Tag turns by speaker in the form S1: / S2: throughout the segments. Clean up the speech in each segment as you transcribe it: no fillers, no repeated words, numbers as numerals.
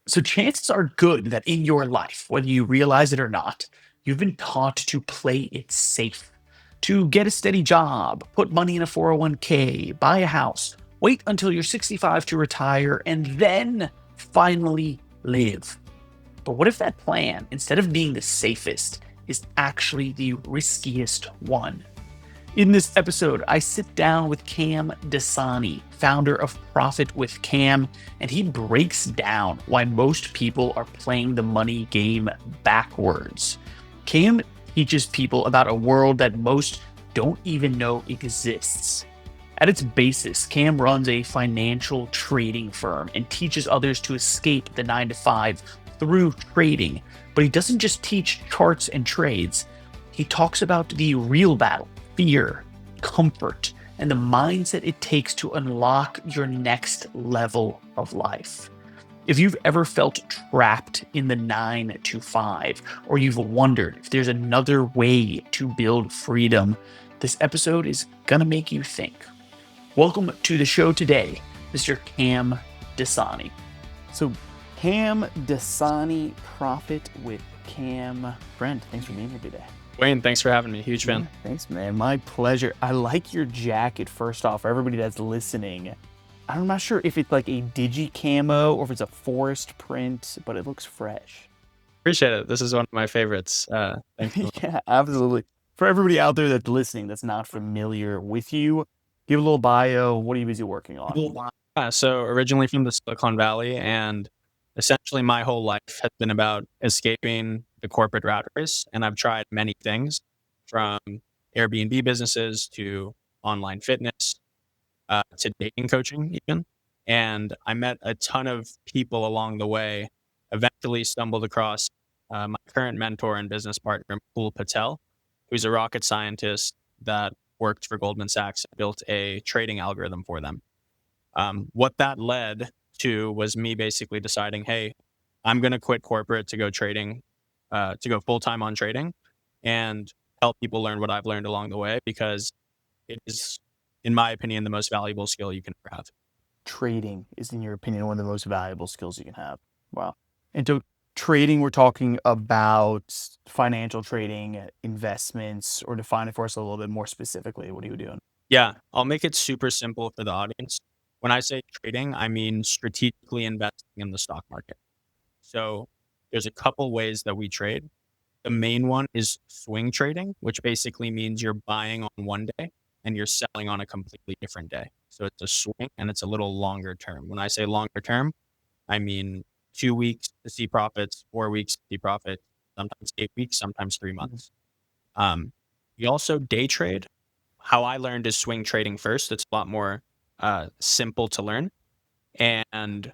S1: So, chances are good that in your life, whether you realize it or not, you've been taught to play it safe, to get a steady job, put money in a 401k, buy a house, wait until you're 65 to retire, and then finally live. But what if that plan, instead of being the safest, is actually the riskiest one? In this episode, I sit down with Kam Dasani, founder of Profit with Cam, and he breaks down why most people are playing the money game backwards. Cam teaches people about a world that most don't even know exists. At its basis, Cam runs a financial trading firm and teaches others to escape the 9 to 5 through trading. But he doesn't just teach charts and trades, he talks about the real battle: fear, comfort, and the mindset it takes to unlock your next level of life. If you've ever felt trapped in the 9 to 5, or you've wondered if there's another way to build freedom, this episode is gonna make you think. Welcome to the show today, Mr. Kam Dasani. So, Kam Dasani, Profit with Cam. Friend, thanks for being here today.
S2: Wayne, thanks for having me. Huge fan.
S1: Thanks, man. My pleasure. I like your jacket, first off, for everybody that's listening. I'm not sure if it's like a digi camo or if it's a forest print, but it looks fresh.
S2: Appreciate it. This is one of my favorites. Thank you.
S1: Yeah, absolutely. For everybody out there that's listening that's not familiar with you, give a little bio. What are you busy working on?
S2: So originally from the Silicon Valley, and essentially my whole life has been about escaping the corporate rat race. And I've tried many things, from Airbnb businesses to online fitness, to dating coaching even. And I met a ton of people along the way, eventually stumbled across my current mentor and business partner, Mukul Patel, who's a rocket scientist that worked for Goldman Sachs and built a trading algorithm for them. What that led to was me basically deciding, hey, I'm going to quit corporate to go trading, to go full time on trading and help people learn what I've learned along the way, because it is, in my opinion, the most valuable skill you can ever have.
S1: Trading is, in your opinion, one of the most valuable skills you can have. Wow. And so, trading, we're talking about financial trading, investments, or define it for us a little bit more specifically. What are you doing?
S2: Yeah, I'll make it super simple for the audience. When I say trading, I mean strategically investing in the stock market. So there's a couple ways that we trade. The main one is swing trading, which basically means you're buying on one day and you're selling on a completely different day. So it's a swing and it's a little longer term. When I say longer term, I mean 2 weeks to see profits, 4 weeks to see profits, sometimes 8 weeks, sometimes 3 months. You also day trade. How I learned is swing trading first. It's a lot more simple to learn. And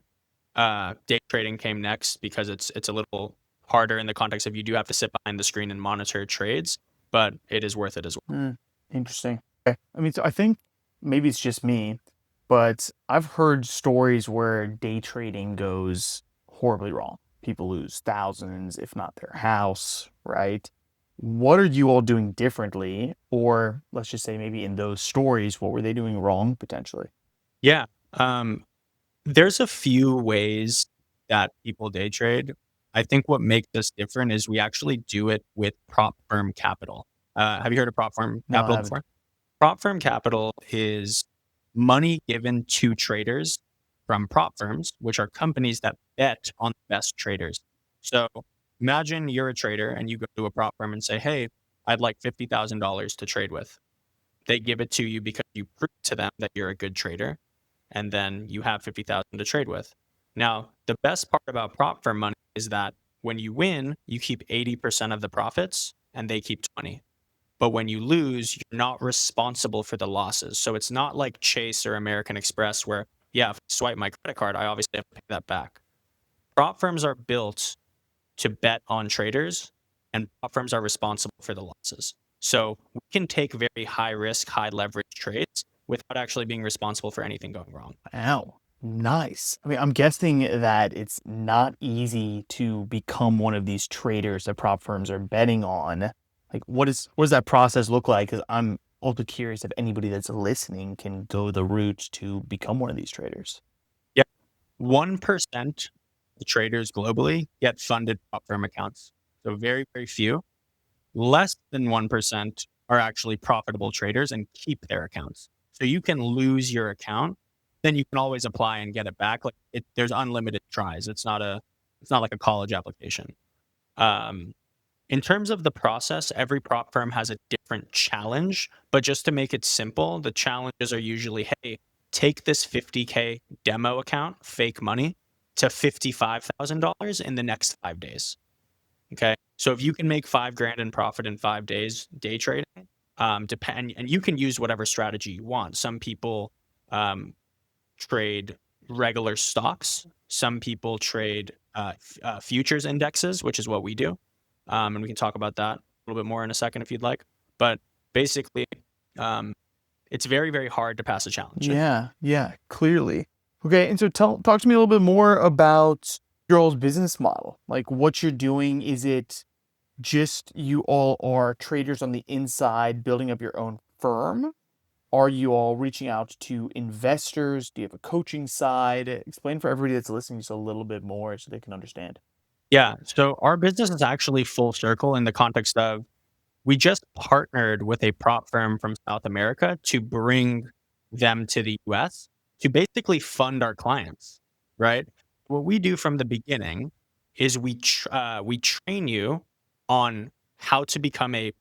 S2: day trading came next because it's a little harder in the context of you do have to sit behind the screen and monitor trades, but it is worth it as well.
S1: Interesting. Okay. I mean, so I think maybe it's just me, but I've heard stories where day trading goes horribly wrong. People lose thousands, if not their house, right? What are you all doing differently? Or let's just say maybe in those stories, what were they doing wrong potentially?
S2: Yeah. There's a few ways that people day trade. I think what makes us different is we actually do it with prop firm capital. Have you heard of prop firm
S1: No, I
S2: capital
S1: haven't.
S2: before? Prop firm capital is money given to traders from prop firms, which are companies that bet on the best traders. So imagine you're a trader and you go to a prop firm and say, hey, I'd like $50,000 to trade with. They give it to you because you prove to them that you're a good trader, and then you have 50,000 to trade with. Now, the best part about prop firm money is that when you win, you keep 80% of the profits and they keep 20. But when you lose, you're not responsible for the losses. So it's not like Chase or American Express where, yeah, if I swipe my credit card, I obviously have to pay that back. Prop firms are built to bet on traders, and prop firms are responsible for the losses. So we can take very high risk, high leverage trades without actually being responsible for anything going wrong.
S1: Wow. Nice. I mean, I'm guessing that it's not easy to become one of these traders that prop firms are betting on. Like, what does that process look like? Because I'm also curious if anybody that's listening can go the route to become one of these traders.
S2: Yeah. 1% the traders globally get funded prop firm accounts. So very, very few. Less than 1% are actually profitable traders and keep their accounts. So you can lose your account, then you can always apply and get it back. There's unlimited tries. It's not like a college application. Um, in terms of the process, every prop firm has a different challenge, but just to make it simple, the challenges are usually, hey, take this 50K demo account, fake money, to $55,000 in the next 5 days. Okay. So if you can make 5 grand in profit in 5 days, day trading, and you can use whatever strategy you want. Some people um, trade regular stocks. Some people trade futures indexes, which is what we do. And we can talk about that a little bit more in a second if you'd like. But basically, um, it's very, very hard to pass a challenge.
S3: Yeah, clearly. Okay, and so talk to me a little bit more about your all's business model. Like what you're doing. Is it just you all are traders on the inside building up your own firm? Are you all reaching out to investors? Do you have a coaching side? Explain for everybody that's listening just a little bit more so they can understand.
S2: Yeah. So our business is actually full circle in the context of we just partnered with a prop firm from South America to bring them to the US to basically fund our clients, right? What we do from the beginning is we train you on how to become a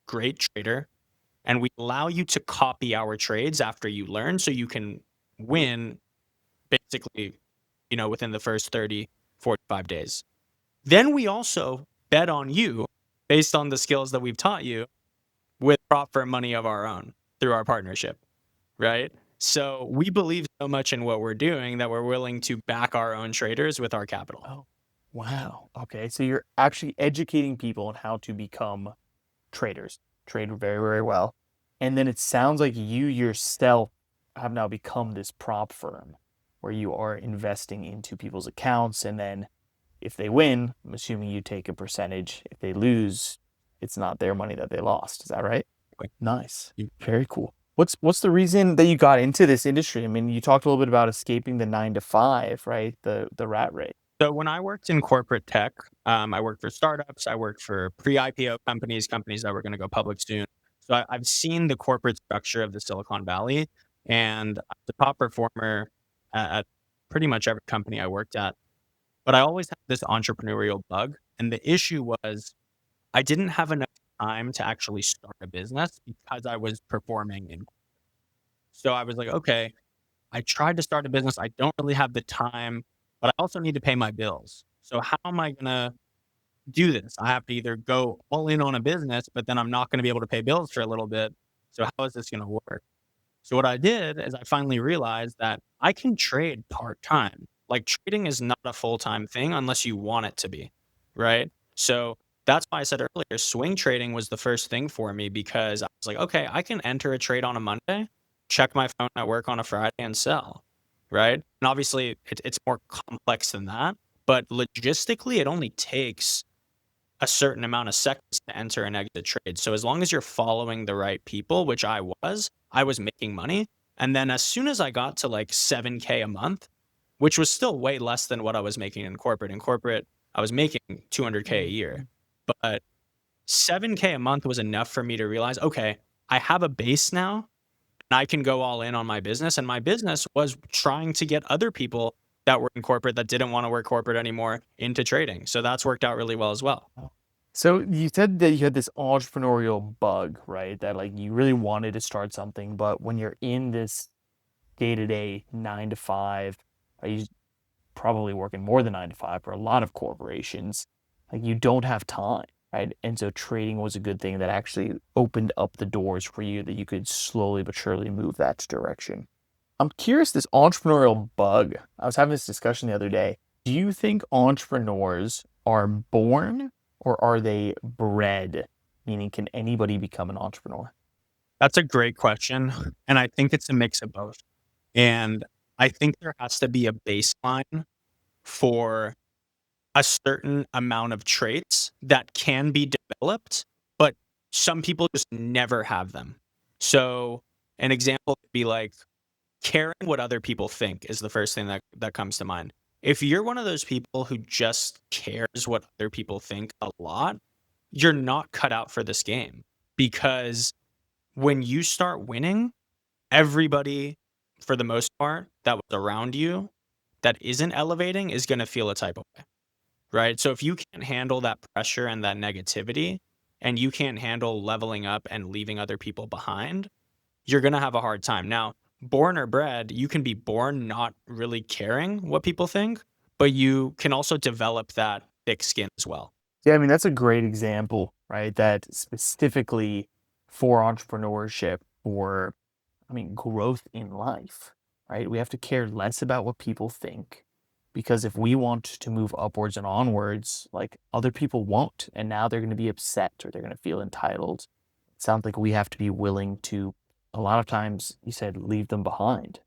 S2: great trader, and we allow you to copy our trades after you learn so you can win basically, within the first 30, 45 days. Then we also bet on you based on the skills that we've taught you with prop firm money of our own through our partnership, right? So we believe so much in what we're doing that we're willing to back our own traders with our capital.
S3: Oh, wow. Okay, so you're actually educating people on how to become traders, trade very, very well. And then it sounds like you yourself have now become this prop firm where you are investing into people's accounts. And then if they win, I'm assuming you take a percentage. If they lose, it's not their money that they lost. Is that right?
S2: Right.
S3: Nice. Very cool. What's the reason that you got into this industry? I mean, you talked a little bit about escaping the 9 to 5, right? The rat race.
S2: So when I worked in corporate tech, I worked for startups. I worked for pre-IPO companies, companies that were going to go public soon. So I've seen the corporate structure of the Silicon Valley, and I'm the top performer at pretty much every company I worked at. But I always had this entrepreneurial bug, and the issue was I didn't have enough time to actually start a business because I was performing in. So I was like, okay, I tried to start a business. I don't really have the time, but I also need to pay my bills. So how am I gonna do this? I have to either go all in on a business, but then I'm not gonna be able to pay bills for a little bit. So how is this gonna work? So what I did is I finally realized that I can trade part-time. Like trading is not a full-time thing unless you want it to be, right? So that's why I said earlier, swing trading was the first thing for me because I was like, okay, I can enter a trade on a Monday, check my phone at work on a Friday and sell, right? And obviously it's more complex than that, but logistically it only takes a certain amount of seconds to enter and exit trades. So as long as you're following the right people, which I was making money. And then as soon as I got to like 7K a month, which was still way less than what I was making in corporate. In corporate, I was making 200K a year. But 7K a month was enough for me to realize, okay, I have a base now and I can go all in on my business. And my business was trying to get other people that were in corporate that didn't want to work corporate anymore into trading. So that's worked out really well as well.
S3: So you said that you had this entrepreneurial bug, right? That like you really wanted to start something, but when you're in this day-to-day 9 to 5, you probably working more than 9 to 5 for a lot of corporations, like you don't have time, right? And so trading was a good thing that actually opened up the doors for you that you could slowly but surely move that direction. I'm curious, this entrepreneurial bug. I was having this discussion the other day. Do you think entrepreneurs are born or are they bred? Meaning, can anybody become an entrepreneur?
S2: That's a great question. And I think it's a mix of both. And I think there has to be a baseline for a certain amount of traits that can be developed, but some people just never have them. So an example would be like caring what other people think is the first thing that comes to mind. If you're one of those people who just cares what other people think a lot, you're not cut out for this game, because when you start winning, everybody, for the most part, that was around you that isn't elevating is going to feel a type of way, right? So if you can't handle that pressure and that negativity, and you can't handle leveling up and leaving other people behind, you're going to have a hard time. Now, born or bred, you can be born not really caring what people think, but you can also develop that thick skin as well.
S3: Yeah, I mean, that's a great example, right? That specifically for entrepreneurship, for, I mean, growth in life, right? We have to care less about what people think, because if we want to move upwards and onwards, like, other people won't. And now they're going to be upset or they're going to feel entitled. It sounds like we have to be willing to, a lot of times, you said, leave them behind.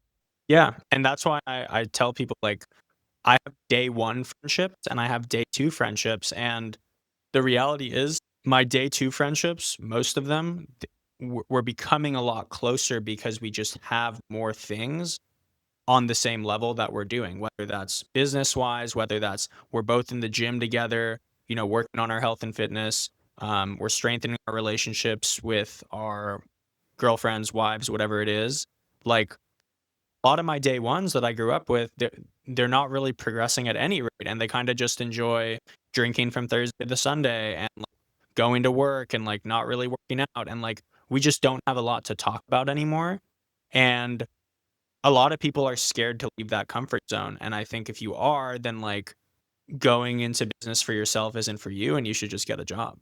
S2: Yeah. And that's why I tell people, like, I have day one friendships and I have day two friendships. And the reality is, my day two friendships, most of them, we're becoming a lot closer because we just have more things on the same level that we're doing, whether that's business wise, whether that's we're both in the gym together, working on our health and fitness. We're strengthening our relationships with our girlfriends, wives, whatever it is. Like, a lot of my day ones that I grew up with, they're not really progressing at any rate. And they kind of just enjoy drinking from Thursday to Sunday and, like, going to work and, like, not really working out. And, like, we just don't have a lot to talk about anymore. And a lot of people are scared to leave that comfort zone. And I think if you are, then, like, going into business for yourself isn't for you and you should just get a job.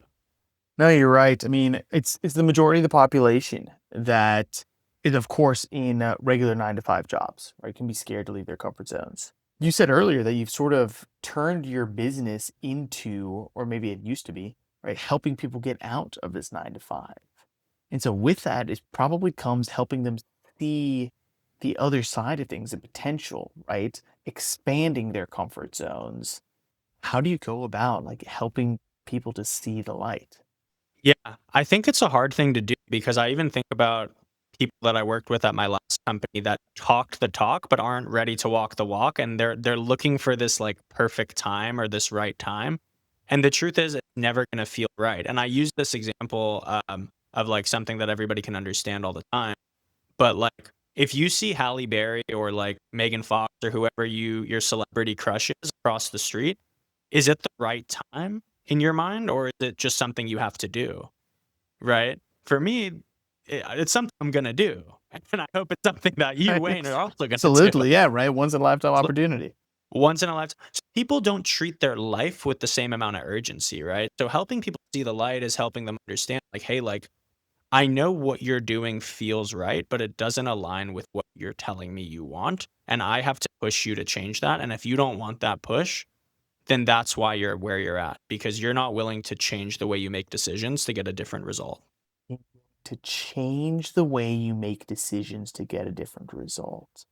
S3: No, you're right. I mean, it's the majority of the population that is, of course, in regular 9 to 5 jobs, right? Can be scared to leave their comfort zones. You said earlier that you've sort of turned your business into, or maybe it used to be, right, helping people get out of this 9 to 5. And so with that, it probably comes helping them see the other side of things, the potential, right? Expanding their comfort zones. How do you go about like helping people to see the light?
S2: Yeah, I think it's a hard thing to do, because I even think about people that I worked with at my last company that talked the talk but aren't ready to walk the walk, and they're looking for this, like, perfect time or this right time. And the truth is, it's never going to feel right. And I use this example of, like, something that everybody can understand all the time. But, like, if you see Halle Berry or, like, Megan Fox or whoever your celebrity crush is across the street, is it the right time in your mind, or is it just something you have to do? Right? For me, it's something I'm gonna do, and I hope it's something that you,
S3: Right.
S2: Wayne, are also gonna do.
S3: Absolutely. Yeah. Right. Once in a lifetime
S2: So,
S3: opportunity.
S2: once in a lifetime. So people don't treat their life with the same amount of urgency, right? So helping people see the light is helping them understand, like, hey, like, I know what you're doing feels right, but it doesn't align with what you're telling me you want, and I have to push you to change that. And if you don't want that push, then that's why you're where you're at, because you're not willing to change the way you make decisions to get a different result.
S3: To change the way you make decisions to get a different result,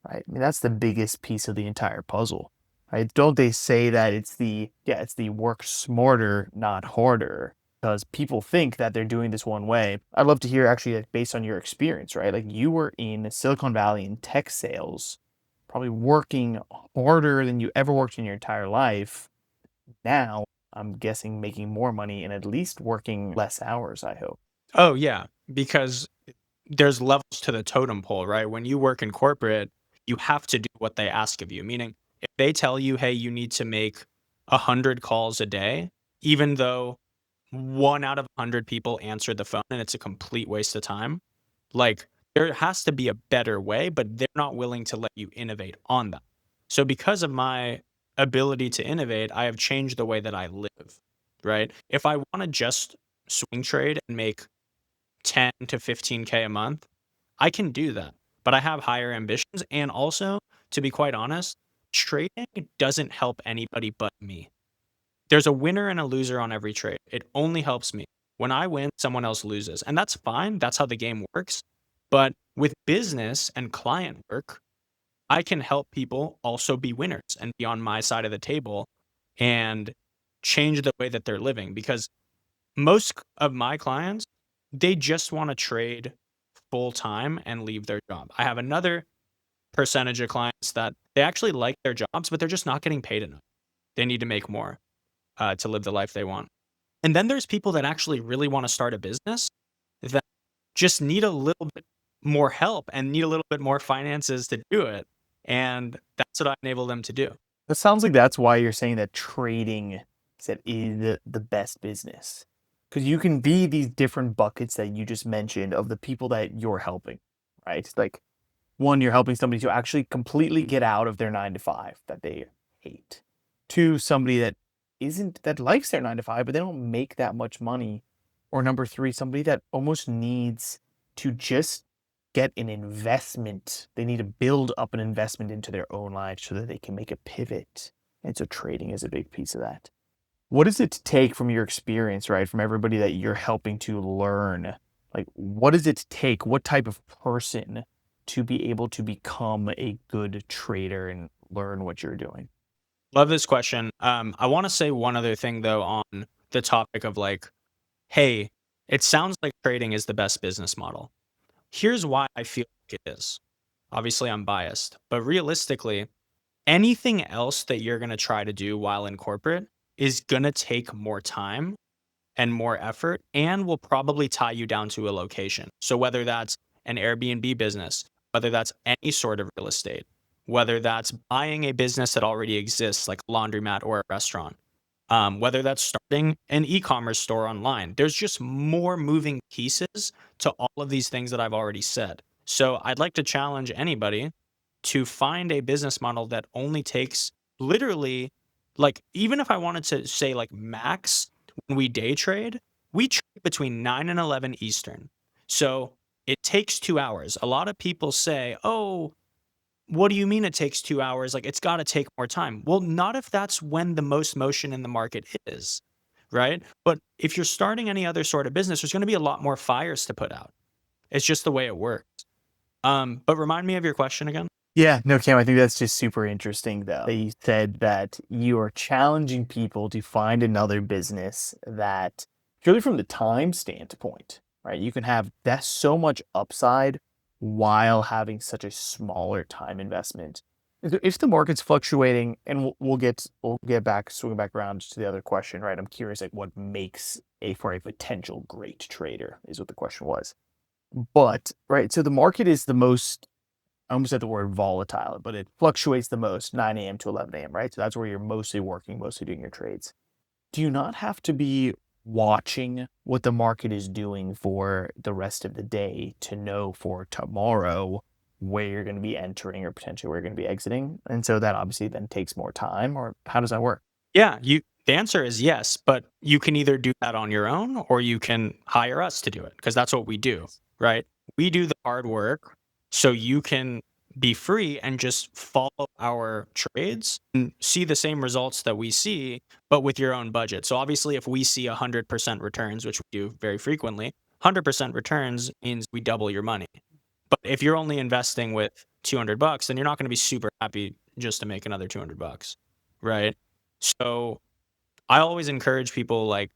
S3: right? I mean, that's the biggest piece of the entire puzzle, right? Don't they say that it's the work smarter, not harder? Because people think that they're doing this one way. I'd love to hear actually, like, based on your experience, right? Like, you were in Silicon Valley in tech sales, probably working harder than you ever worked in your entire life. Now, I'm guessing making more money and at least working less hours, I hope.
S2: Oh, yeah, because there's levels to the totem pole, right? When you work in corporate, you have to do what they ask of you. Meaning, if they tell you, hey, you need to make 100 calls a day, even though one out of 100 people answer the phone and it's a complete waste of time, like, there has to be a better way, but they're not willing to let you innovate on that. So, because of my ability to innovate, I have changed the way that I live, right? If I want to just swing trade and make 10 to 15K a month, I can do that. But I have higher ambitions. And also, to be quite honest, trading doesn't help anybody but me. There's a winner and a loser on every trade. It only helps me. When I win, someone else loses. And that's fine. That's how the game works. But with business and client work, I can help people also be winners and be on my side of the table and change the way that they're living. Because most of my clients, they just want to trade full time and leave their job. I have another percentage of clients that They actually like their jobs, but they're just not getting paid enough. They need to make more to live the life they want. And then there's people that actually really want to start a business that just need a little bit more help and need a little bit more finances to do it. And that's what I enable them to do.
S3: It sounds like that's why you're saying that trading is the best business. Because you can be these different buckets that you just mentioned of the people that you're helping, right? Like, one, you're helping somebody to actually completely get out of their 9 to 5 that they hate. Two, somebody that likes their 9 to 5, but they don't make that much money. Or number three, somebody that almost needs to just get an investment. They need to build up an investment into their own life so that they can make a pivot. And so trading is a big piece of that. What does it take from your experience, right? From everybody that you're helping to learn? Like, what does it take? What type of person to be able to become a good trader and learn what you're doing?
S2: Love this question. I want to say one other thing though on the topic of like, hey, it sounds like trading is the best business model. Here's why I feel like it is. Obviously, I'm biased, but realistically, anything else that you're going to try to do while in corporate is going to take more time and more effort and will probably tie you down to a location. So whether that's an Airbnb business, whether that's any sort of real estate, whether that's buying a business that already exists like a laundromat or a restaurant, whether that's starting an e-commerce store online, there's just more moving pieces to all of these things that I've already said. So I'd like to challenge anybody to find a business model that only takes literally, like, even if I wanted to say like max when we day trade, we trade between 9 and 11 Eastern. So it takes 2 hours. A lot of people say, oh, what do you mean it takes 2 hours? Like, it's got to take more time. Well, not if that's when the most motion in the market is, right? But if you're starting any other sort of business, there's going to be a lot more fires to put out. It's just the way it works. But remind me of your question again.
S3: Yeah, no, Cam, I think that's just super interesting, though. That you said that you are challenging people to find another business that, purely from the time standpoint, right? You can have that so much upside while having such a smaller time investment. If the market's fluctuating, and we'll get back, swing back around to the other question, right? I'm curious, like, what makes for a potential great trader is what the question was. But right, so the market is the most, I almost said the word volatile, but it fluctuates the most 9 a.m. to 11 a.m., right? So that's where you're mostly working, mostly doing your trades. Do you not have to be watching what the market is doing for the rest of the day to know for tomorrow where you're going to be entering or potentially where you're going to be exiting? And so that obviously then takes more time, or how does that work?
S2: Yeah, the answer is yes, but you can either do that on your own or you can hire us to do it because that's what we do, right? We do the hard work so you can be free and just follow our trades and see the same results that we see, but with your own budget. So obviously, if we see 100% returns, which we do very frequently, 100% returns means we double your money. But if you're only investing with $200, then you're not going to be super happy just to make another $200, right? So I always encourage people like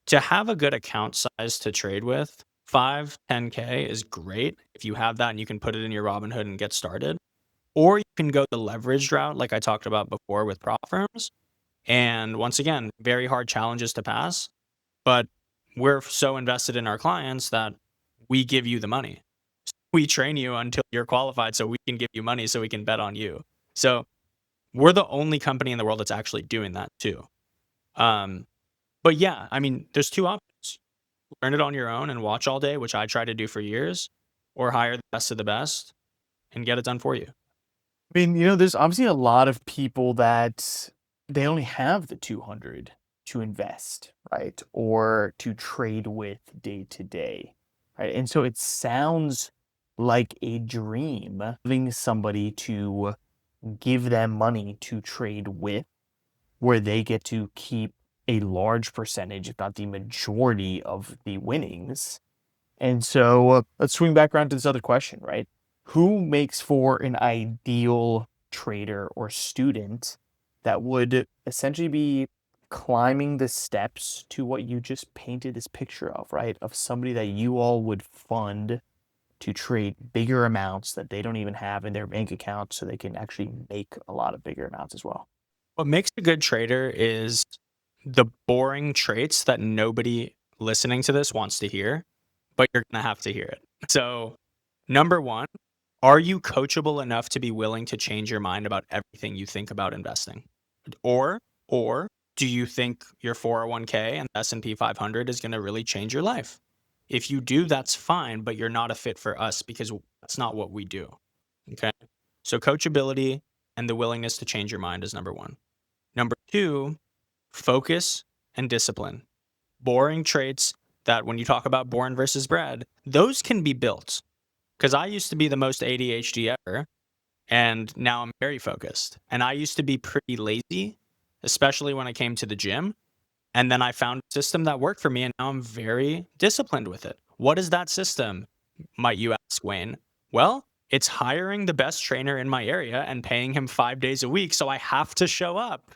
S2: to have a good account size to trade with. 5, 10K is great if you have that and you can put it in your Robinhood and get started. Or you can go the leveraged route, like I talked about before with prop firms. And once again, very hard challenges to pass, but we're so invested in our clients that we give you the money. We train you until you're qualified so we can give you money so we can bet on you. So we're the only company in the world that's actually doing that too. Um, but yeah, I mean, there's two options. Learn it on your own and watch all day, which I try to do for years, or hire the best of the best and get it done for you.
S3: I mean, there's obviously a lot of people that they only have the 200 to invest, right? Or to trade with day to day, right? And so it sounds like a dream having somebody to give them money to trade with, where they get to keep a large percentage, if not the majority of the winnings. And so let's swing back around to this other question, right? Who makes for an ideal trader or student that would essentially be climbing the steps to what you just painted this picture of, right? Of somebody that you all would fund to trade bigger amounts that they don't even have in their bank account so they can actually make a lot of bigger amounts as well?
S2: What makes a good trader is the boring traits that nobody listening to this wants to hear, but you're going to have to hear it. So, number one, are you coachable enough to be willing to change your mind about everything you think about investing? Or do you think your 401k and S&P 500 is going to really change your life? If you do, that's fine, but you're not a fit for us because that's not what we do. Okay? So coachability and the willingness to change your mind is number one. Number two, focus and discipline. Boring traits that when you talk about born versus bred, those can be built. Because I used to be the most ADHD ever, and now I'm very focused. And I used to be pretty lazy, especially when I came to the gym. And then I found a system that worked for me, and now I'm very disciplined with it. What is that system, might you ask, Wayne? Well, it's hiring the best trainer in my area and paying him 5 days a week, so I have to show up.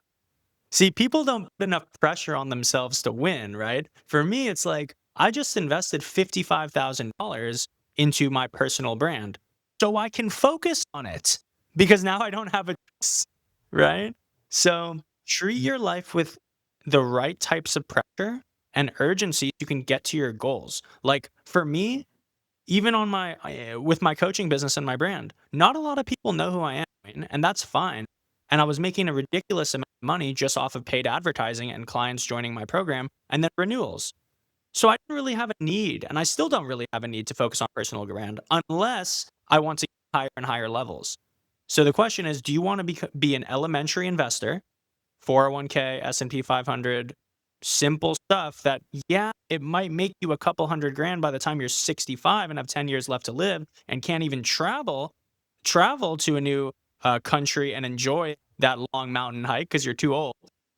S2: See, people don't put enough pressure on themselves to win, right? For me, it's like I just invested $55,000 into my personal brand so I can focus on it because now I don't have a choice, right? So treat your life with the right types of pressure and urgency, you can get to your goals. Like for me, even on my with my coaching business and my brand, not a lot of people know who I am, and that's fine. And I was making a ridiculous amount of money just off of paid advertising and clients joining my program and then renewals. So I didn't really have a need, and I still don't really have a need to focus on personal brand unless I want to get higher and higher levels. So the question is, do you want to be an elementary investor, 401k, S&P 500, simple stuff that, yeah, it might make you a couple $100,000 by the time you're 65 and have 10 years left to live and can't even travel to a new country and enjoy that long mountain hike because you're too old?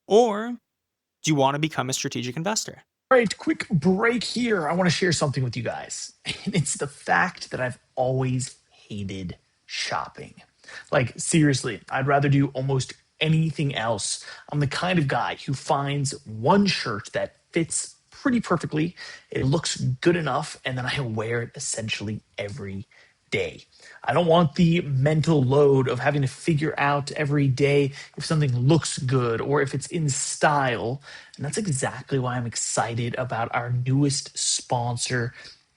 S2: Or do you want to become a strategic investor?
S1: All right, quick break here. I want to share something with you guys. And it's the fact that I've always hated shopping. Like, seriously, I'd rather do almost anything else. I'm the kind of guy who finds one shirt that fits pretty perfectly, it looks good enough, and then I wear it essentially every day. I don't want the mental load of having to figure out every day if something looks good or if it's in style. And that's exactly why I'm excited about our newest sponsor,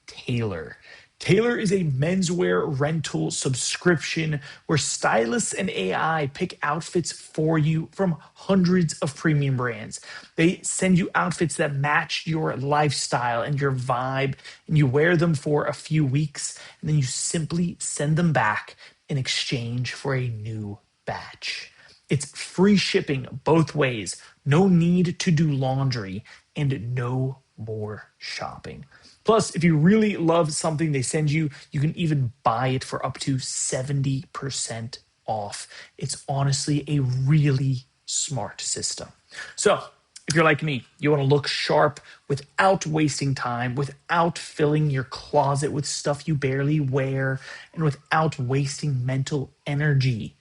S1: Taylor. Taylor is a menswear rental subscription where stylists and AI pick outfits for you from hundreds of premium brands. They send you outfits that match your lifestyle and your vibe, and you wear them for a few weeks, and then you simply send them back in exchange for a new batch. It's free shipping both ways, no need to do laundry, and no more shopping. Plus, if you really love something they send you, you can even buy it for up to 70% off. It's honestly a really smart system. So, if you're like me, you want to look sharp without wasting time, without filling your closet with stuff you barely wear, and without wasting mental energy,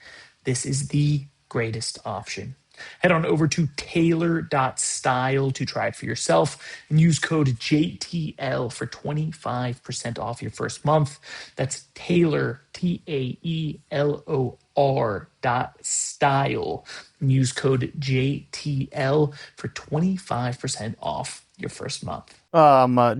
S1: this is the greatest option. Head on over to taylor.style to try it for yourself and use code JTL for 25% off your first month. That's Taylor, TAELOR.style. And use code JTL for 25% off your first month.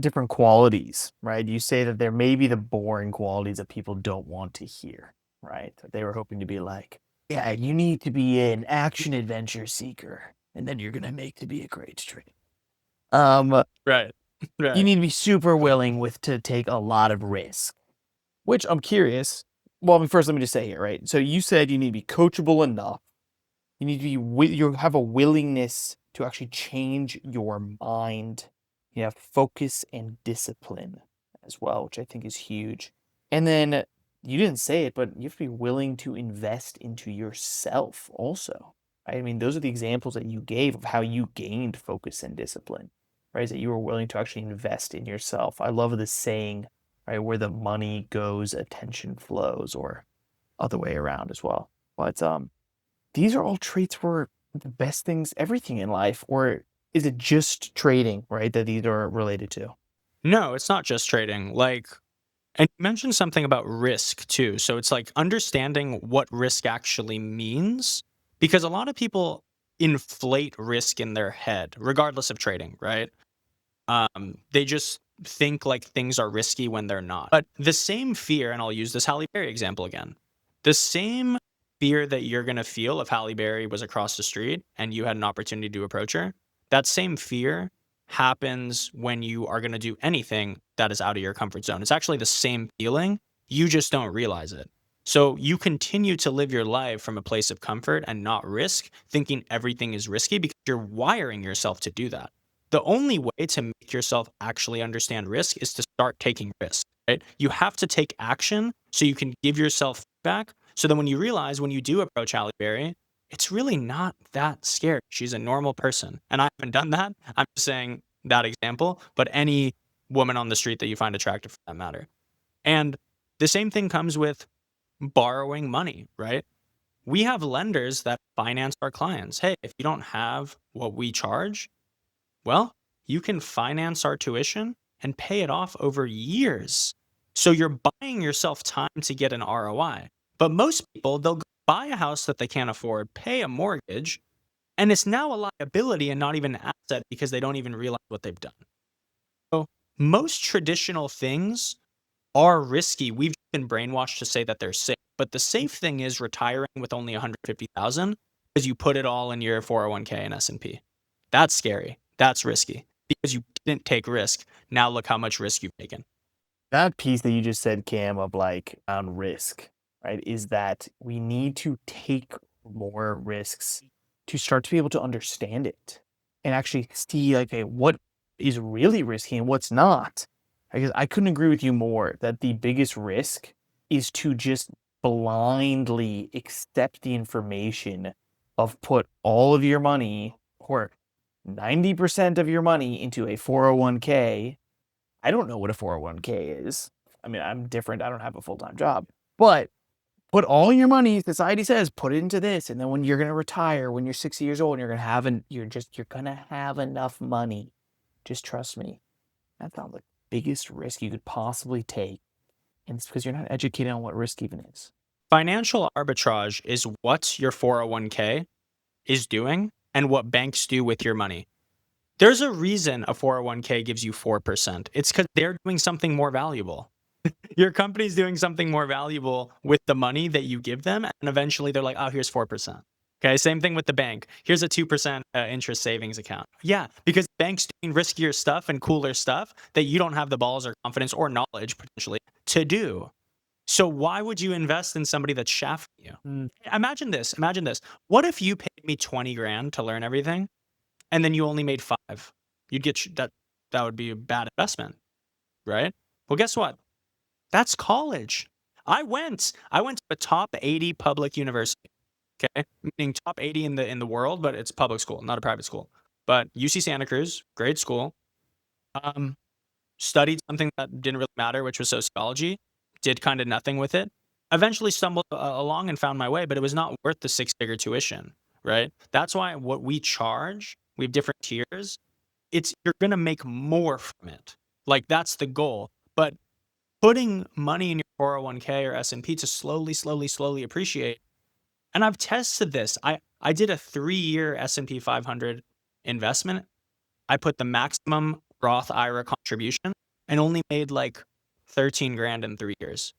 S3: Different qualities, right? You say that there may be the boring qualities that people don't want to hear, right? They were hoping to be like, yeah, you need to be an action adventure seeker, and then you're gonna make to be a great trader.
S2: Right.
S3: You need to be super willing to take a lot of risk, which I'm curious. Well, I mean, first let me just say here, right? So you said you need to be coachable enough. You need to you have a willingness to actually change your mind. You have focus and discipline as well, which I think is huge. And then you didn't say it, but you have to be willing to invest into yourself also. Right? I mean, those are the examples that you gave of how you gained focus and discipline, right? Is that you were willing to actually invest in yourself. I love the saying, right, where the money goes, attention flows, or other way around as well. But these are all traits for the best things, everything in life, or is it just trading, right, that these are related to?
S2: No, it's not just trading. Like And you mentioned something about risk too. So it's like understanding what risk actually means, because a lot of people inflate risk in their head, regardless of trading, right? They just think like things are risky when they're not. But the same fear, and I'll use this Halle Berry example again, the same fear that you're going to feel if Halle Berry was across the street and you had an opportunity to approach her, that same fear happens when you are going to do anything that is out of your comfort zone. It's actually the same feeling. You just don't realize it. So you continue to live your life from a place of comfort and not risk, thinking everything is risky because you're wiring yourself to do that. The only way to make yourself actually understand risk is to start taking risks, right? You have to take action so you can give yourself feedback. So then when you realize when you do approach Halle Berry, it's really not that scary. She's a normal person. And I haven't done that. I'm just saying that example, but any woman on the street that you find attractive for that matter. And the same thing comes with borrowing money, right? We have lenders that finance our clients. Hey, if you don't have what we charge, well, you can finance our tuition and pay it off over years. So you're buying yourself time to get an ROI. But most people, they'll go buy a house that they can't afford, pay a mortgage, and it's now a liability and not even an asset because they don't even realize what they've done. So most traditional things are risky. We've been brainwashed to say that they're safe. But the safe thing is retiring with only 150,000 because you put it all in your 401k and S&P. That's scary. That's risky because you didn't take risk. Now look how much risk you've taken.
S3: That piece that you just said, Cam, of like on risk, right, is that we need to take more risks to start to be able to understand it and actually see like, okay, what is really risky and what's not. Because I couldn't agree with you more that the biggest risk is to just blindly accept the information of put all of your money or 90% of your money into a 401k. I don't know what a 401k is. I mean, I'm different. I don't have a full-time job. But put all your money, society says, put it into this. And then when you're going to retire, when you're 60 years old, and you're going to have enough money. Just trust me. That sounds like the biggest risk you could possibly take. And it's because you're not educated on what risk even is.
S2: Financial arbitrage is what your 401k is doing and what banks do with your money. There's a reason a 401k gives you 4%. It's because they're doing something more valuable. Your company's doing something more valuable with the money that you give them. And eventually they're like, oh, here's 4%. Okay, same thing with the bank. Here's a 2% interest savings account. Yeah, because banks doing riskier stuff and cooler stuff that you don't have the balls or confidence or knowledge potentially to do. So why would you invest in somebody that's shafting you? Imagine this. Imagine this. What if you paid me 20 grand to learn everything and then you only made 5? You'd get that. That would be a bad investment, right? Well, guess what? That's college. I went to a top 80 public university. Okay, meaning top 80 in the world, but it's public school, not a private school. But UC Santa Cruz, great school. Studied something that didn't really matter, which was sociology. Did kind of nothing with it. Eventually stumbled along and found my way, but it was not worth the 6-figure tuition, right? That's why what we charge, we have different tiers. You're gonna make more from it. Like that's the goal. But putting money in your 401k or S&P to slowly appreciate. And I've tested this. I did a 3-year S&P 500 investment. I put the maximum Roth IRA contribution and only made like 13 grand in 3 years.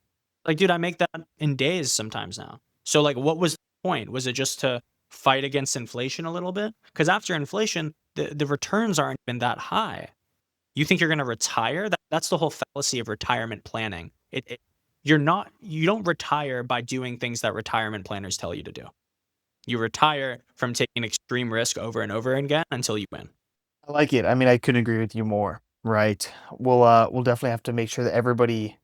S2: Like, dude, I make that in days sometimes now. So like, what was the point? Was it just to fight against inflation a little bit? Because after inflation, the returns aren't even that high. You think you're going to retire? That's the whole fallacy of retirement planning. You don't retire by doing things that retirement planners tell you to do. You retire from taking extreme risk over and over again until you win.
S3: I like it. I mean, I couldn't agree with you more, right? We'll definitely have to make sure that everybody,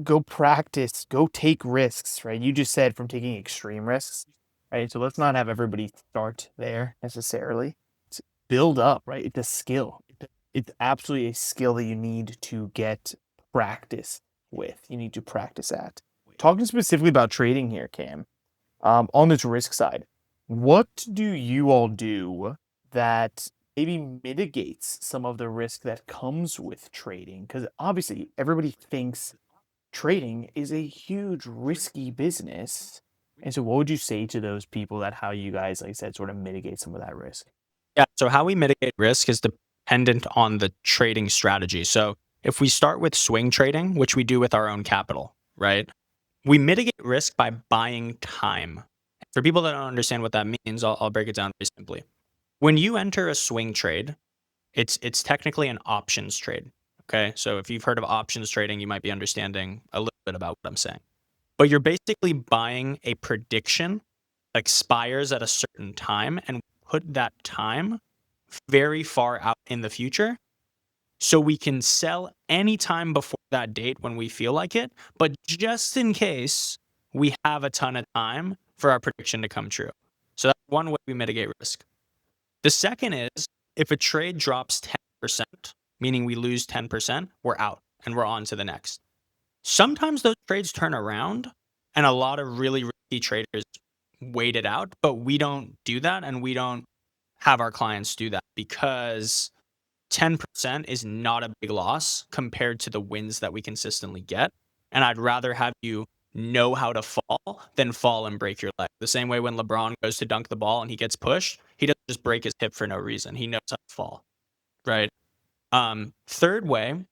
S3: go practice, go take risks, right? You just said from taking extreme risks, right? So let's not have everybody start there necessarily. It's build up, right? It's a skill. It's absolutely a skill that you need to get practice with. You need to practice at. Talking specifically about trading here, Cam, on this risk side, what do you all do that maybe mitigates some of the risk that comes with trading? Because obviously everybody thinks trading is a huge risky business. And so what would you say to those people that how you guys, like I said, sort of mitigate some of that risk?
S2: Yeah. So how we mitigate risk is dependent on the trading strategy. So if we start with swing trading, which we do with our own capital, right? We mitigate risk by buying time. For people that don't understand what that means, I'll break it down very simply. When you enter a swing trade, it's technically an options trade. Okay. So if you've heard of options trading, you might be understanding a little bit about what I'm saying. But you're basically buying a prediction that expires at a certain time and put that time very far out in the future so we can sell anytime before that date when we feel like it. But just in case we have a ton of time for our prediction to come true. So that's one way we mitigate risk. The second is if a trade drops 10%, meaning we lose 10%, we're out and we're on to the next. Sometimes those trades turn around and a lot of really risky traders wait it out, but we don't do that and we don't have our clients do that because 10% is not a big loss compared to the wins that we consistently get. And I'd rather have you know how to fall than fall and break your leg. The same way when LeBron goes to dunk the ball and he gets pushed, he doesn't just break his hip for no reason. He knows how to fall, right? Third way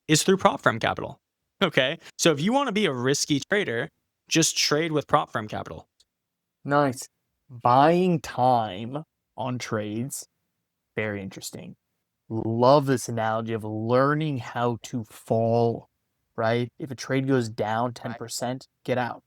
S2: is through prop firm capital. Okay. So if you want to be a risky trader, just trade with prop firm capital.
S3: Nice. Buying time on trades, very interesting. Love this analogy of learning how to fall, right? If a trade goes down 10%, get out.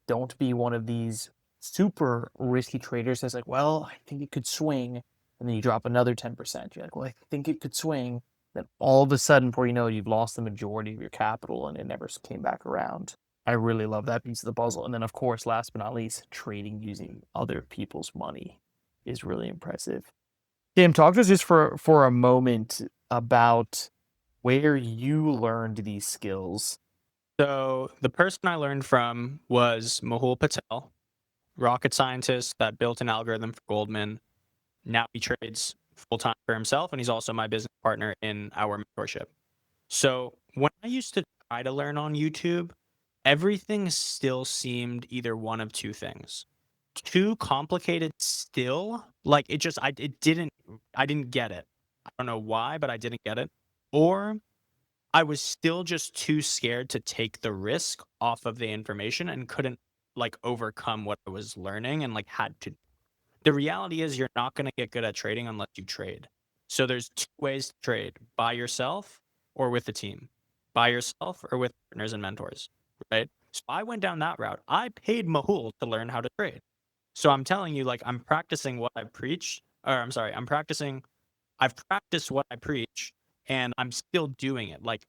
S3: Don't be one of these super risky traders that's like, well, I think it could swing. And then you drop another 10%. You're like, well, I think it could swing. Then all of a sudden, before you know it, you've lost the majority of your capital and it never came back around. I really love that piece of the puzzle. And then, of course, last but not least, trading using other people's money is really impressive. Tim, talk to us just for a moment about where you learned these skills.
S2: So the person I learned from was Mehul Patel, rocket scientist that built an algorithm for Goldman. Now he trades full time for himself, and he's also my business partner in our mentorship. So when I used to try to learn on YouTube, everything still seemed either one of two things. Too complicated still, like I didn't get it. I don't know why, but I didn't get it. Or I was still just too scared to take the risk off of the information and couldn't like overcome what I was learning and like had to. The reality is you're not going to get good at trading unless you trade. So there's two ways to trade: by yourself or with a team, by yourself or with partners and mentors, right? So I went down that route. I paid Mahul to learn how to trade. So I'm telling you, like, I'm practicing what I preach, or I'm sorry, I've practiced what I preach and I'm still doing it. Like,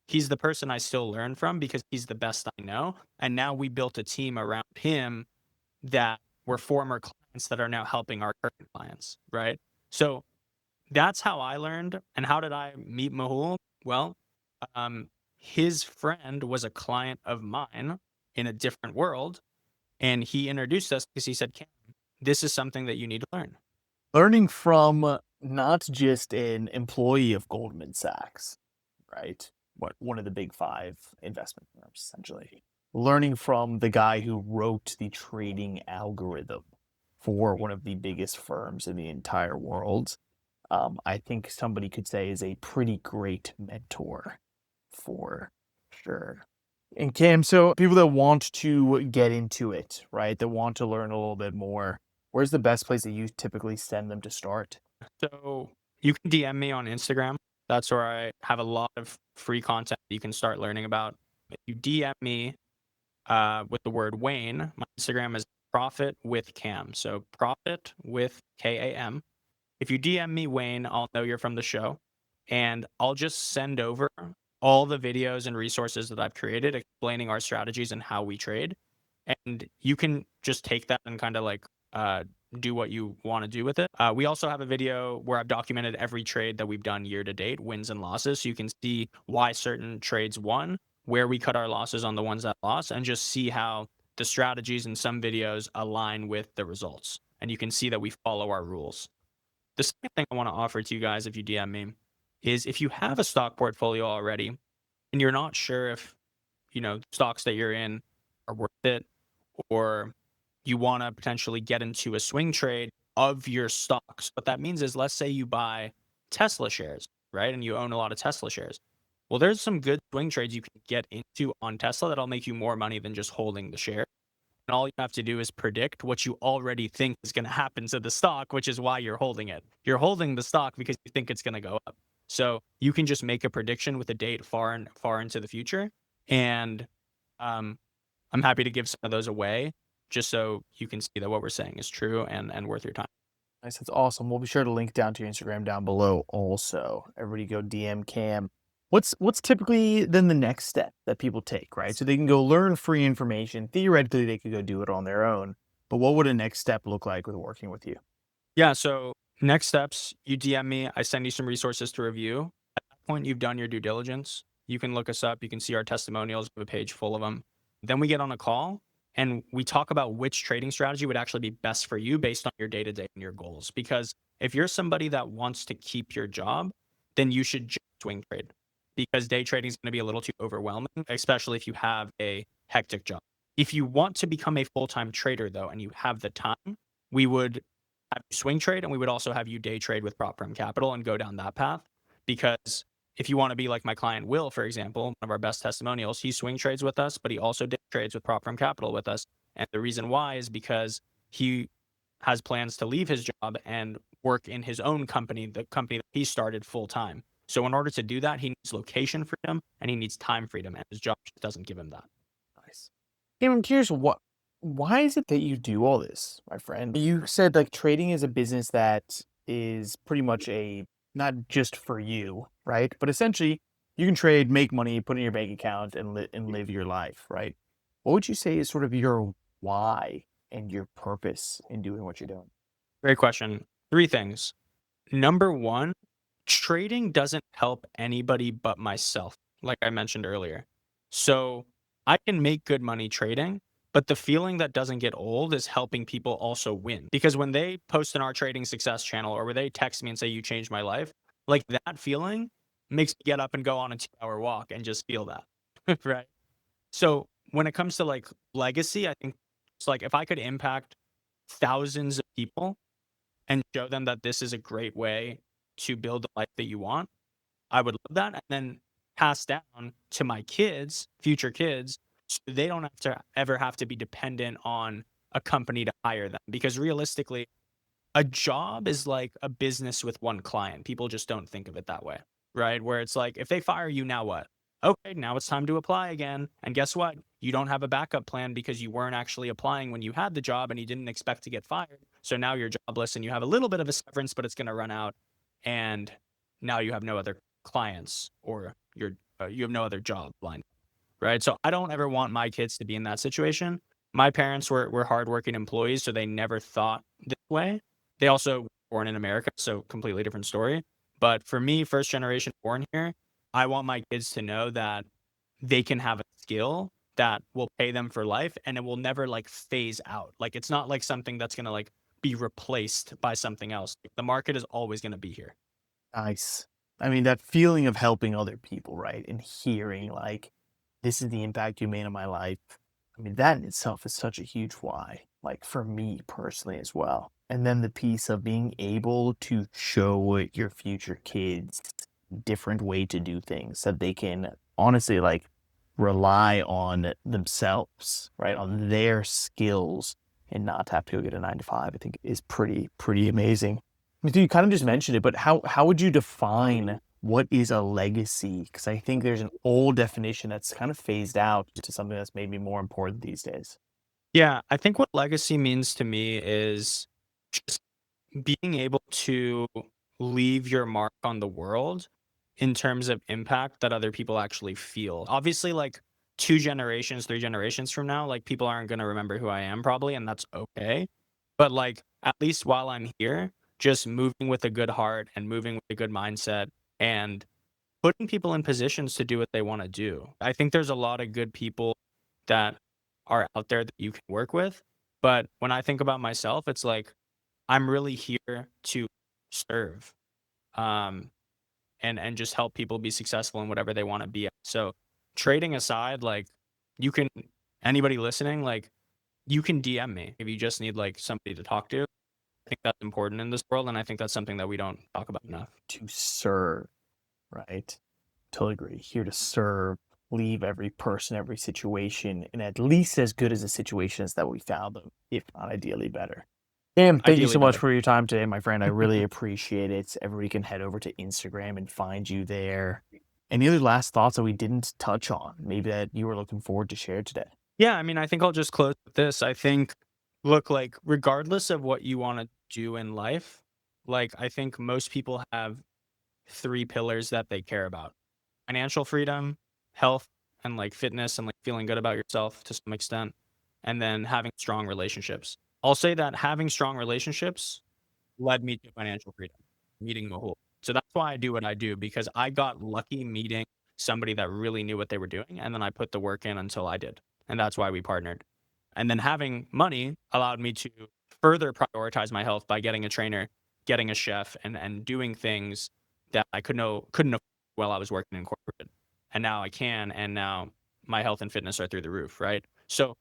S2: he's the person I still learn from because he's the best I know. And now we built a team around him that were former clients that are now helping our current clients, right? So that's how I learned. And how did I meet Mahul? Well, um, his friend was a client of mine in a different world. And he introduced us because he said, Cam, this is something that you need to learn.
S3: Learning from not just an employee of Goldman Sachs, right? One of the big five investment firms, essentially. Learning from the guy who wrote the trading algorithm for one of the biggest firms in the entire world, I think somebody could say is a pretty great mentor for sure. And Cam, so people that want to get into it, right, that want to learn a little bit more, where's the best place that you typically send them to start?
S2: So you can DM me on Instagram. That's where I have a lot of free content that you can start learning about. If you DM me with the word Wayne, my Instagram is Profit with Cam. So Profit with KAM. If you DM me Wayne, I'll know you're from the show, and I'll just send over all the videos and resources that I've created explaining our strategies and how we trade. And you can just take that and kind of like do what you want to do with it. We also have a video where I've documented every trade that we've done year to date, wins and losses. So you can see why certain trades won, where we cut our losses on the ones that lost, and just see how the strategies in some videos align with the results. And you can see that we follow our rules. The second thing I want to offer to you guys if you DM me is if you have a stock portfolio already and you're not sure if, stocks that you're in are worth it, or you want to potentially get into a swing trade of your stocks. What that means is, let's say you buy Tesla shares, right? And you own a lot of Tesla shares. Well, there's some good swing trades you can get into on Tesla that'll make you more money than just holding the share. And all you have to do is predict what you already think is going to happen to the stock, which is why you're holding it. You're holding the stock because you think it's going to go up. So you can just make a prediction with a date far into the future. And um, I'm happy to give some of those away just so you can see that what we're saying is true and worth your time.
S3: Nice, that's awesome. We'll be sure to link down to your Instagram down below also. Everybody go DM Cam. What's typically then the next step that people take, right? So they can go learn free information. Theoretically, they could go do it on their own. But what would a next step look like with working with you?
S2: Yeah. So next steps, you DM me. I send you some resources to review. At that point, you've done your due diligence. You can look us up. You can see our testimonials. We have a page full of them. Then we get on a call and we talk about which trading strategy would actually be best for you based on your day to day and your goals. Because if you're somebody that wants to keep your job, then you should just swing trade, because day trading is going to be a little too overwhelming, especially if you have a hectic job. If you want to become a full time trader, though, and you have the time, we would have you swing trade and we would also have you day trade with prop firm capital and go down that path. Because if you want to be like my client Will, for example, one of our best testimonials, he swing trades with us, but he also day trades with prop firm capital with us. And the reason why is because he has plans to leave his job and work in his own company, the company that he started full time. So in order to do that, he needs location freedom and he needs time freedom, and his job just doesn't give him that.
S3: Nice. Cam, I'm curious, why is it that you do all this, my friend? You said like trading is a business that is pretty much not just for you, right? But essentially, you can trade, make money, put it in your bank account, and live your life, right? What would you say is sort of your why and your purpose in doing what you're doing?
S2: Great question. Three things. Number one, trading doesn't help anybody but myself, like I mentioned earlier. So I can make good money trading, but the feeling that doesn't get old is helping people also win. Because when they post in our trading success channel, or when they text me and say, "You changed my life," like that feeling makes me get up and go on a 2 hour walk and just feel that. Right. So when it comes to like legacy, I think it's like if I could impact thousands of people and show them that this is a great way to build the life that you want, I would love that. And then pass down to my kids, future kids, so they don't have to be dependent on a company to hire them. Because realistically, a job is like a business with one client. People just don't think of it that way, right? Where it's like, if they fire you, now what? Okay, now it's time to apply again. And guess what? You don't have a backup plan because you weren't actually applying when you had the job and you didn't expect to get fired. So now you're jobless and you have a little bit of a severance, but it's going to run out. And now you have no other clients, or you have no other job lined up, right? So I don't ever want my kids to be in that situation. My parents were hardworking employees, so they never thought this way. They also were born in America, so completely different story. But for me, first generation born here, I want my kids to know that they can have a skill that will pay them for life and it will never like phase out. Like it's not like something that's going to like be replaced by something else. The market is always going to be here.
S3: Nice. I mean, that feeling of helping other people, right? And hearing like, this is the impact you made on my life. I mean, that in itself is such a huge why, like for me personally as well. And then the piece of being able to show your future kids different way to do things that they can honestly like rely on themselves, right? On their skills and not have to go get a 9 to 5, I think is pretty amazing. I mean, so you kind of just mentioned it, but how would you define what is a legacy? Because I think there's an old definition that's kind of phased out to something that's maybe more important these days.
S2: Yeah, I think what legacy means to me is just being able to leave your mark on the world in terms of impact that other people actually feel. Obviously, like 2 generations, 3 generations from now, like people aren't going to remember who I am probably, and that's okay. But like at least while I'm here, just moving with a good heart and moving with a good mindset and putting people in positions to do what they want to do. I think there's a lot of good people that are out there that you can work with. But when I think about myself, it's like I'm really here to serve, and just help people be successful in whatever they want to be. So trading aside, like you can anybody listening, like you can DM me if you just need like somebody to talk to. I think that's important in this world, and I think that's something that we don't talk about enough.
S3: To serve, right? Totally agree. Here to serve, leave every person, every situation in at least as good as a situation as that we found them, if not ideally better. Cam, thank you
S2: Ideally
S3: so much
S2: better.
S3: for your time today, my friend. I really appreciate it. Everybody can head over to Instagram and find you there. Any other last thoughts that we didn't touch on, maybe that you were looking forward to share today?
S2: Yeah, I mean, I think I'll just close with this. I think, look, like, regardless of what you want to do in life, like, I think most people have three pillars that they care about: financial freedom, health, and like fitness and like feeling good about yourself to some extent, and then having strong relationships. I'll say that having strong relationships led me to financial freedom, meeting Mahul. So that's why I do what I do, because I got lucky meeting somebody that really knew what they were doing. And then I put the work in until I did. And that's why we partnered. And then having money allowed me to further prioritize my health by getting a trainer, getting a chef, and doing things that I couldn't afford while I was working in corporate. And now I can. And now my health and fitness are through the roof, right? So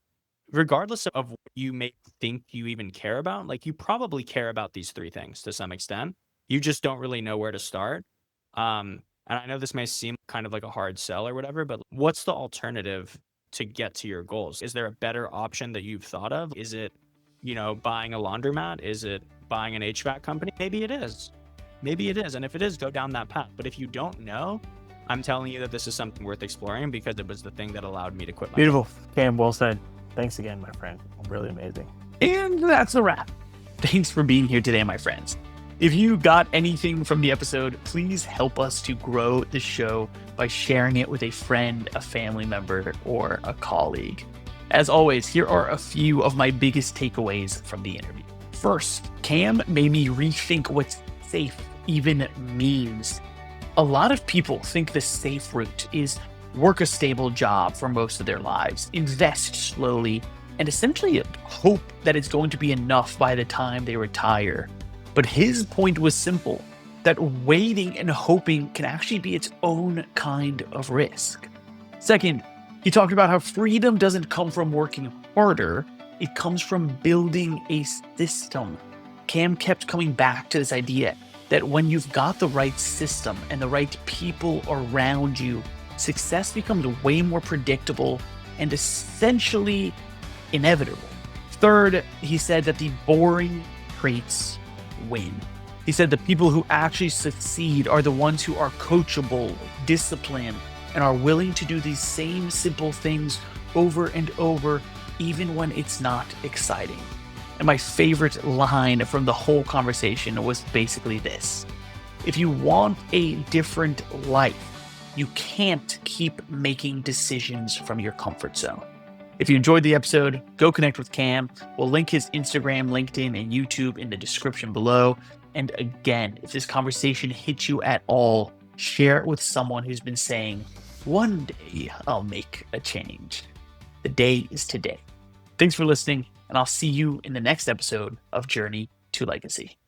S2: regardless of what you may think you even care about, like you probably care about these three things to some extent. You just don't really know where to start. And I know this may seem kind of like a hard sell or whatever, but what's the alternative to get to your goals? Is there a better option that you've thought of? Is it, buying a laundromat? Is it buying an HVAC company? Maybe it is. Maybe it is. And if it is, go down that path. But if you don't know, I'm telling you that this is something worth exploring because it was the thing that allowed me to quit my
S3: Beautiful. Cam, well said. Thanks again, my friend. Really amazing.
S1: And that's a wrap. Thanks for being here today, my friends. If you got anything from the episode, please help us to grow the show by sharing it with a friend, a family member, or a colleague. As always, here are a few of my biggest takeaways from the interview. First, Cam made me rethink what safe even means. A lot of people think the safe route is work a stable job for most of their lives, invest slowly, and essentially hope that it's going to be enough by the time they retire. But his point was simple, that waiting and hoping can actually be its own kind of risk. Second, he talked about how freedom doesn't come from working harder, it comes from building a system. Cam kept coming back to this idea that when you've got the right system and the right people around you, success becomes way more predictable and essentially inevitable. Third, he said that the boring traits win. He said the people who actually succeed are the ones who are coachable, disciplined, and are willing to do these same simple things over and over, even when it's not exciting. And my favorite line from the whole conversation was basically this: if you want a different life, you can't keep making decisions from your comfort zone. If you enjoyed the episode, go connect with Cam. We'll link his Instagram, LinkedIn, and YouTube in the description below. And again, if this conversation hits you at all, share it with someone who's been saying, one day I'll make a change. The day is today. Thanks for listening, and I'll see you in the next episode of Journey to Legacy.